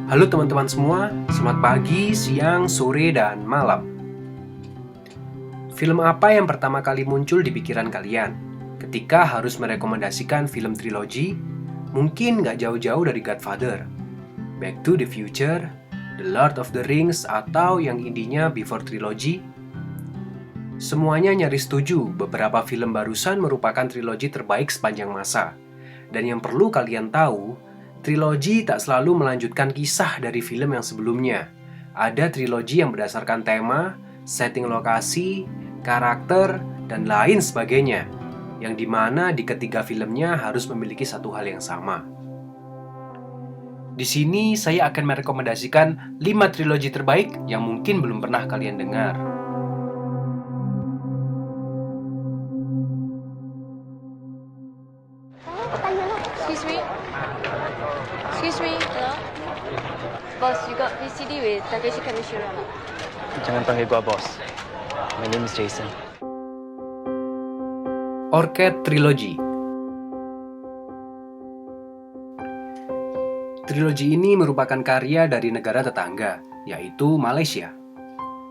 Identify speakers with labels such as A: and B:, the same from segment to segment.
A: Halo teman-teman semua, selamat pagi, siang, sore, dan malam. Film apa yang pertama kali muncul di pikiran kalian ketika harus merekomendasikan film trilogi? Mungkin nggak jauh-jauh dari Godfather, Back to the Future, The Lord of the Rings, atau yang indinya Before Trilogy. Semuanya nyaris setuju beberapa film barusan merupakan trilogi terbaik sepanjang masa. Dan yang perlu kalian tahu, trilogi tak selalu melanjutkan kisah dari film yang sebelumnya. Ada trilogi yang berdasarkan tema, setting lokasi, karakter, dan lain sebagainya. Yang dimana di ketiga filmnya harus memiliki satu hal yang sama. Di sini saya akan merekomendasikan 5 trilogi terbaik yang mungkin belum pernah kalian dengar.
B: Excuse me. Excuse me. Hello. Boss, you got VCD with Takeshi Kamishiro or not?
C: Jangan panggil gua bos. My name is Jason.
A: Orchid Trilogy. Trilogi ini merupakan karya dari negara tetangga, yaitu Malaysia.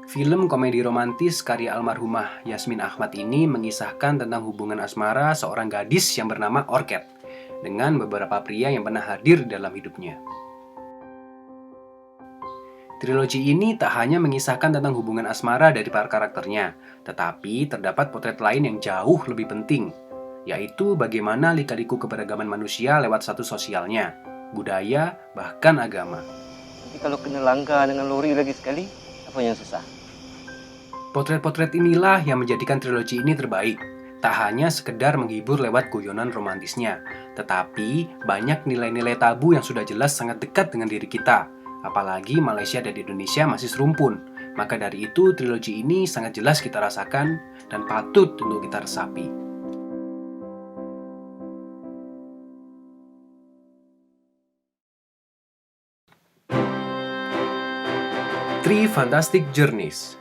A: Film komedi romantis karya almarhumah Yasmin Ahmad ini mengisahkan tentang hubungan asmara seorang gadis yang bernama Orchid dengan beberapa pria yang pernah hadir dalam hidupnya. Trilogi ini tak hanya mengisahkan tentang hubungan asmara dari para karakternya, tetapi terdapat potret lain yang jauh lebih penting, yaitu bagaimana lika-liku keberagaman manusia lewat status sosialnya, budaya, bahkan agama.
C: Nanti kalau kena langgar dengan lori lagi sekali, apa yang susah?
A: Potret-potret inilah yang menjadikan trilogi ini terbaik. Tak hanya sekedar menghibur lewat guyonan romantisnya, tetapi banyak nilai-nilai tabu yang sudah jelas sangat dekat dengan diri kita. Apalagi Malaysia dan Indonesia masih serumpun. Maka dari itu trilogi ini sangat jelas kita rasakan dan patut untuk kita resapi. Three Fantastic Journeys.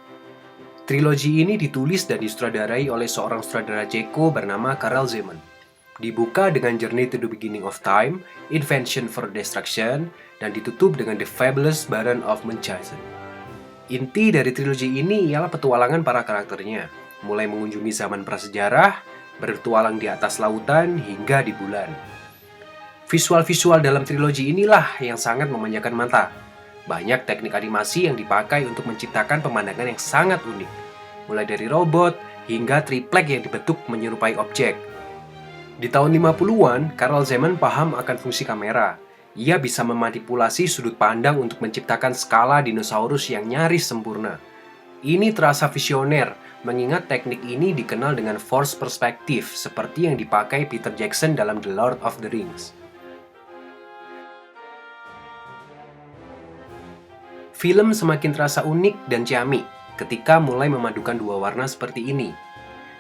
A: Trilogi ini ditulis dan disutradarai oleh seorang sutradara Ceko bernama Karel Zeman. Dibuka dengan Journey to the Beginning of Time, Invention for Destruction, dan ditutup dengan The Fabulous Baron of Munchausen. Inti dari trilogi ini ialah petualangan para karakternya, mulai mengunjungi zaman prasejarah, bertualang di atas lautan, hingga di bulan. Visual-visual dalam trilogi inilah yang sangat memanjakan mata. Banyak teknik animasi yang dipakai untuk menciptakan pemandangan yang sangat unik, mulai dari robot hingga triplek yang dibentuk menyerupai objek. Di tahun 50-an, Karel Zeman paham akan fungsi kamera. Ia bisa memanipulasi sudut pandang untuk menciptakan skala dinosaurus yang nyaris sempurna. Ini terasa visioner, mengingat teknik ini dikenal dengan force perspective, seperti yang dipakai Peter Jackson dalam The Lord of the Rings. Film semakin terasa unik dan ciamik ketika mulai memadukan dua warna seperti ini,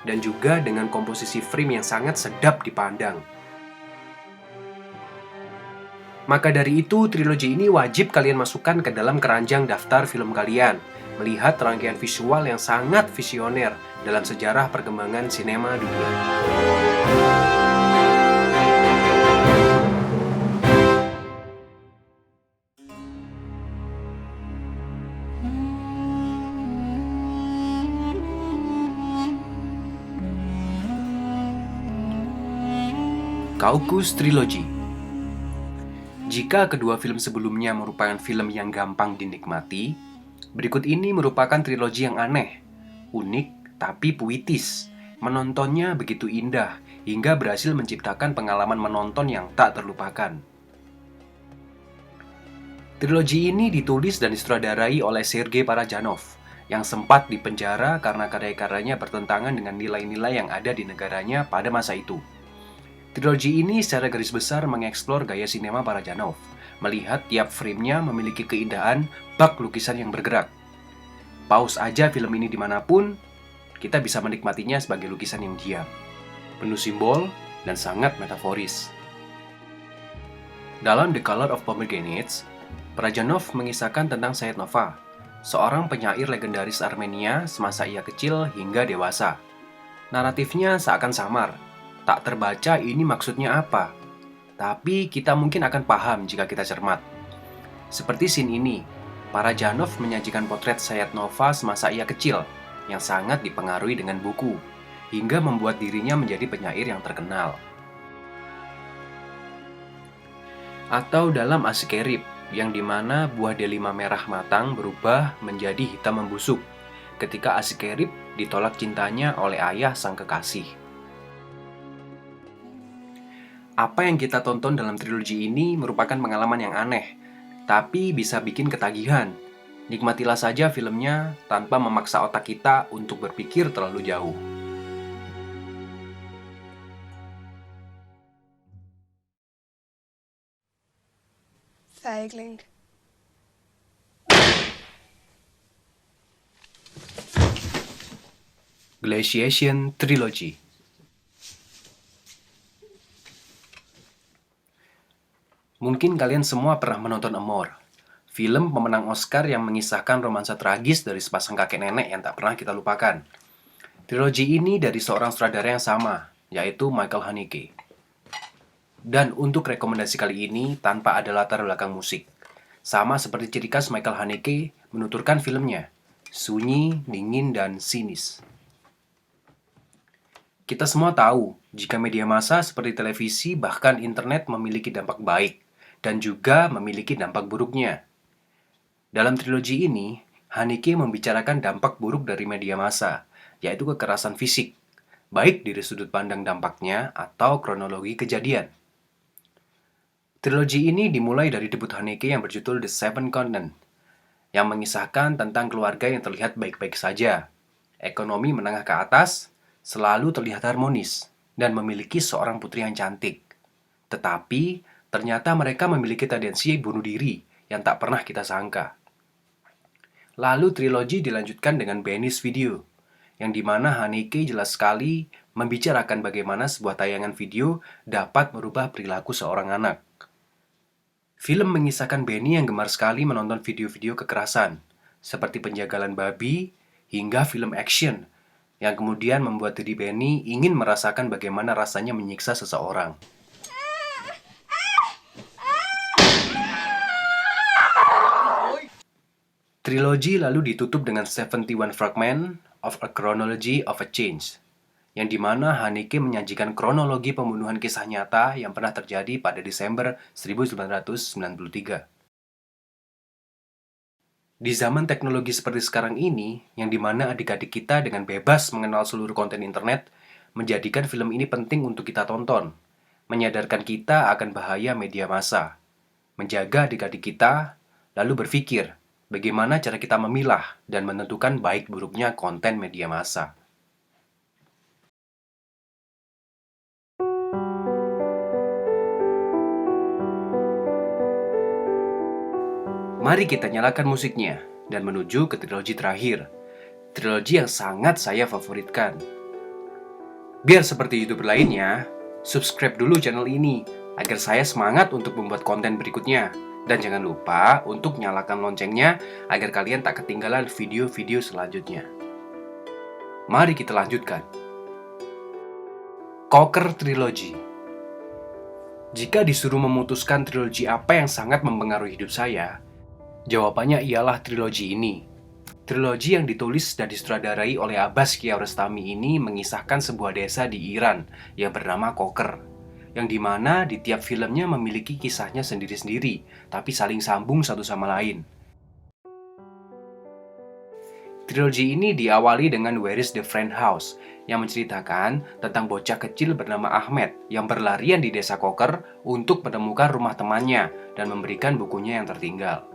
A: dan juga dengan komposisi frame yang sangat sedap dipandang. Maka dari itu, trilogi ini wajib kalian masukkan ke dalam keranjang daftar film kalian, melihat rangkaian visual yang sangat visioner dalam sejarah perkembangan sinema dunia. Kaukus Trilogy. Jika kedua film sebelumnya merupakan film yang gampang dinikmati, berikut ini merupakan trilogi yang aneh, unik, tapi puitis. Menontonnya begitu indah, hingga berhasil menciptakan pengalaman menonton yang tak terlupakan. Trilogi ini ditulis dan disutradarai oleh Sergei Parajanov, yang sempat dipenjara karena karya-karyanya bertentangan dengan nilai-nilai yang ada di negaranya pada masa itu. Trilogi ini secara garis besar mengeksplor gaya sinema Parajanov, melihat tiap framenya memiliki keindahan bak lukisan yang bergerak. Pause aja film ini dimanapun, kita bisa menikmatinya sebagai lukisan yang diam, penuh simbol, dan sangat metaforis. Dalam The Color of Pomegranates, Parajanov mengisahkan tentang Sayed Nova, seorang penyair legendaris Armenia semasa ia kecil hingga dewasa. Naratifnya seakan samar, tak terbaca ini maksudnya apa, tapi kita mungkin akan paham jika kita cermat. Seperti scene ini, Parajanov menyajikan potret Sayat-Nova semasa ia kecil, yang sangat dipengaruhi dengan buku, hingga membuat dirinya menjadi penyair yang terkenal. Atau dalam Asikerip, yang dimana buah delima merah matang berubah menjadi hitam membusuk, ketika Asikerip ditolak cintanya oleh ayah sang kekasih. Apa yang kita tonton dalam trilogi ini merupakan pengalaman yang aneh, tapi bisa bikin ketagihan. Nikmatilah saja filmnya tanpa memaksa otak kita untuk berpikir terlalu jauh.
D: Feigling.
A: Glaciation Trilogy. Mungkin kalian semua pernah menonton Amor, film pemenang Oscar yang mengisahkan romansa tragis dari sepasang kakek nenek yang tak pernah kita lupakan. Trilogi ini dari seorang sutradara yang sama, yaitu Michael Haneke. Dan untuk rekomendasi kali ini tanpa ada latar belakang musik. Sama seperti ciri khas Michael Haneke menuturkan filmnya, sunyi, dingin, dan sinis. Kita semua tahu, jika media massa seperti televisi bahkan internet memiliki dampak baik, dan juga memiliki dampak buruknya. Dalam trilogi ini, Haneke membicarakan dampak buruk dari media massa, yaitu kekerasan fisik, baik dari sudut pandang dampaknya atau kronologi kejadian. Trilogi ini dimulai dari debut Haneke yang berjudul The Seven Continents, yang mengisahkan tentang keluarga yang terlihat baik-baik saja, ekonomi menengah ke atas, selalu terlihat harmonis, dan memiliki seorang putri yang cantik. Tetapi, ternyata mereka memiliki tendensi bunuh diri yang tak pernah kita sangka. Lalu trilogi dilanjutkan dengan Venice Video, yang dimana Haneke jelas sekali membicarakan bagaimana sebuah tayangan video dapat merubah perilaku seorang anak. Film mengisahkan Benny yang gemar sekali menonton video-video kekerasan, seperti penjagalan babi hingga film action, yang kemudian membuat diri Benny ingin merasakan bagaimana rasanya menyiksa seseorang. Trilogi lalu ditutup dengan 71 Fragment of a Chronology of a Change, yang dimana Haneke menyajikan kronologi pembunuhan kisah nyata yang pernah terjadi pada Desember 1993. Di zaman teknologi seperti sekarang ini, yang dimana adik-adik kita dengan bebas mengenal seluruh konten internet, menjadikan film ini penting untuk kita tonton, menyadarkan kita akan bahaya media massa, menjaga adik-adik kita, lalu berpikir bagaimana cara kita memilah dan menentukan baik buruknya konten media massa. Mari kita nyalakan musiknya dan menuju ke trilogi terakhir. Trilogi yang sangat saya favoritkan. Biar seperti YouTuber lainnya, subscribe dulu channel ini agar saya semangat untuk membuat konten berikutnya. Dan jangan lupa untuk nyalakan loncengnya agar kalian tak ketinggalan video-video selanjutnya. Mari kita lanjutkan. Cocker Trilogy. Jika disuruh memutuskan trilogi apa yang sangat mempengaruhi hidup saya, jawabannya ialah trilogi ini. Trilogi yang ditulis dan disutradarai oleh Abbas Kiarostami ini mengisahkan sebuah desa di Iran yang bernama Cocker, yang dimana di tiap filmnya memiliki kisahnya sendiri-sendiri, tapi saling sambung satu sama lain. Trilogi ini diawali dengan Where is the Friend House, yang menceritakan tentang bocah kecil bernama Ahmed yang berlarian di desa Cocker untuk menemukan rumah temannya dan memberikan bukunya yang tertinggal.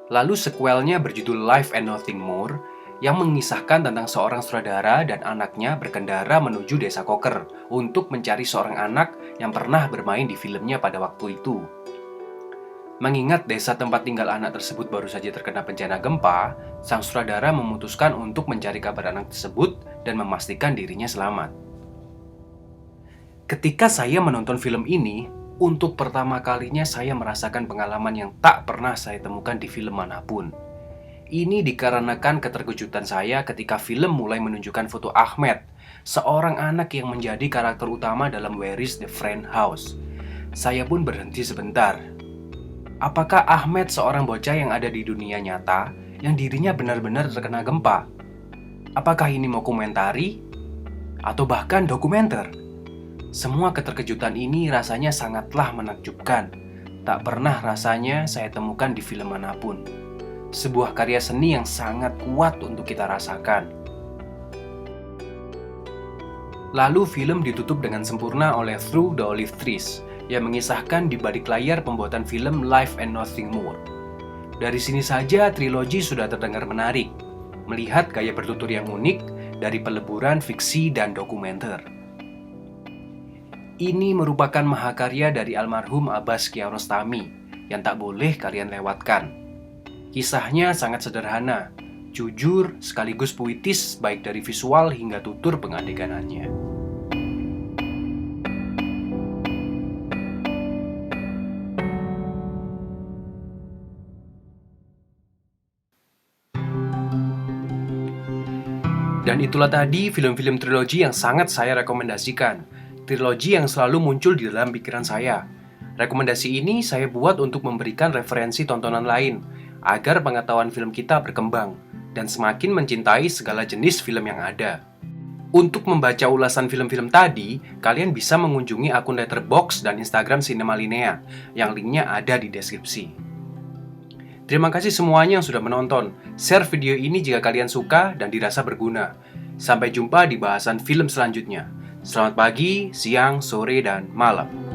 A: Lalu sequelnya berjudul Life and Nothing More, yang mengisahkan tentang seorang sutradara dan anaknya berkendara menuju desa Cocker untuk mencari seorang anak yang pernah bermain di filmnya pada waktu itu. Mengingat desa tempat tinggal anak tersebut baru saja terkena bencana gempa, sang sutradara memutuskan untuk mencari kabar anak tersebut dan memastikan dirinya selamat. Ketika saya menonton film ini, untuk pertama kalinya saya merasakan pengalaman yang tak pernah saya temukan di film manapun. Ini dikarenakan keterkejutan saya ketika film mulai menunjukkan foto Ahmed, seorang anak yang menjadi karakter utama dalam Where is the Friend House. Saya pun berhenti sebentar, Apakah Ahmed seorang bocah yang ada di dunia nyata, yang dirinya benar-benar terkena gempa? Apakah ini dokumentari? Atau bahkan dokumenter? Semua keterkejutan ini rasanya sangatlah menakjubkan. Tak pernah rasanya saya temukan di film manapun. Sebuah karya seni yang sangat kuat untuk kita rasakan. Lalu film ditutup dengan sempurna oleh Through the Olive Trees yang mengisahkan di balik layar pembuatan film Life and Nothing More. Dari sini saja trilogi sudah terdengar menarik, melihat gaya bertutur yang unik dari peleburan fiksi dan dokumenter. Ini merupakan mahakarya dari almarhum Abbas Kiarostami yang tak boleh kalian lewatkan. Kisahnya sangat sederhana, jujur sekaligus puitis baik dari visual hingga tutur pengadeganannya. Dan itulah tadi film-film trilogi yang sangat saya rekomendasikan. Trilogi yang selalu muncul di dalam pikiran saya. Rekomendasi ini saya buat untuk memberikan referensi tontonan lain, agar pengetahuan film kita berkembang, dan semakin mencintai segala jenis film yang ada. Untuk membaca ulasan film-film tadi, kalian bisa mengunjungi akun Letterboxd dan Instagram Cinema Linea, yang linknya ada di deskripsi. Terima kasih semuanya yang sudah menonton. Share video ini jika kalian suka dan dirasa berguna. Sampai jumpa di bahasan film selanjutnya. Selamat pagi, siang, sore, dan malam.